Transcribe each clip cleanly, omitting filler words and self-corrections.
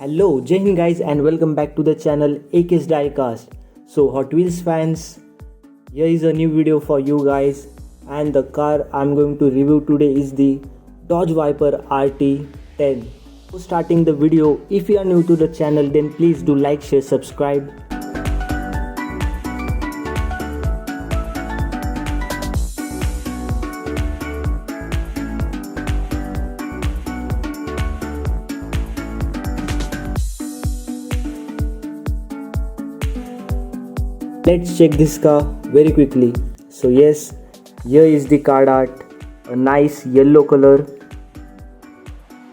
Hello, Jai Hind guys, and welcome back to the channel Aksdiecast. So, Hot Wheels fans, here is a new video for you guys, and the car I'm going to review today is the Dodge Viper RT10. So, starting the video, if you are new to the channel, then please do like, share, subscribe. Let's check this car very quickly. So yes, here is the card art, a nice yellow color,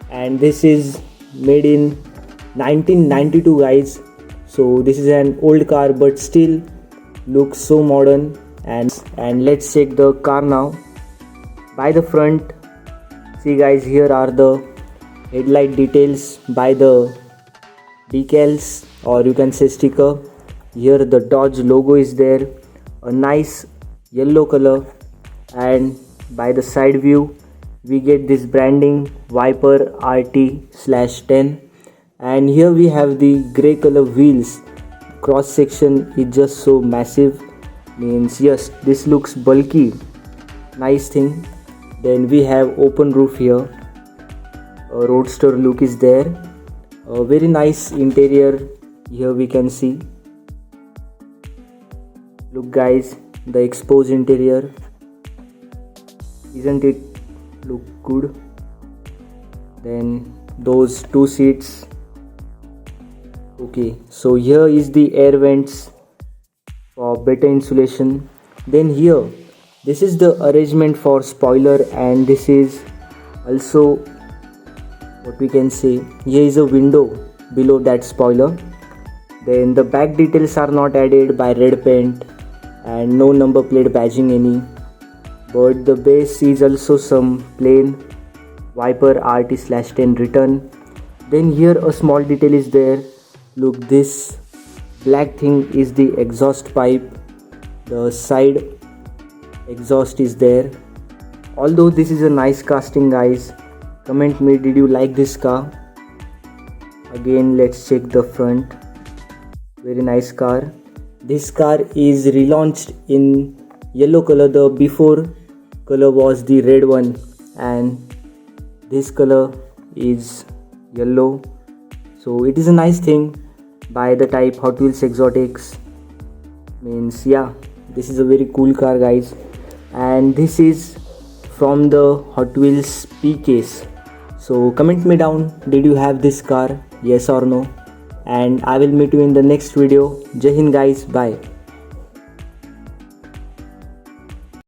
and this is made in 1992 guys. So this is an old car but still looks so modern. And let's check the car now. By the front, see guys, here are the headlight details by the decals, or you can say sticker. Here the Dodge logo is there, a nice yellow color, and by the side view we get this branding Viper RT/10, and here we have the grey color wheels. Cross section is just so massive, means yes, this looks bulky, nice thing. Then we have open roof here, a roadster look is there, a very nice interior here we can see. Look guys, the exposed interior, isn't it look good? Then those two seats. Okay, so here is the air vents for better insulation. Then here, this is the arrangement for spoiler, and this is also what we can say. Here is a window below that spoiler. Then the back details are not added by red paint, and no number plate badging any, but the base is also some plain Viper RT/10 written. Then here a small detail is there. Look, this black thing is the exhaust pipe, the side exhaust is there. Although this is a nice casting guys, comment me, did you like this car? Again, let's check the front. Very nice car. This car is relaunched in yellow color. The before color was the red one, and this color is yellow. So it is a nice thing by the type Hot Wheels Exotics. Means yeah, this is a very cool car guys, and this is from the Hot Wheels P case. So comment me down, did you have this car, yes or no? And I will meet you in the next video. Jai Hind guys, bye.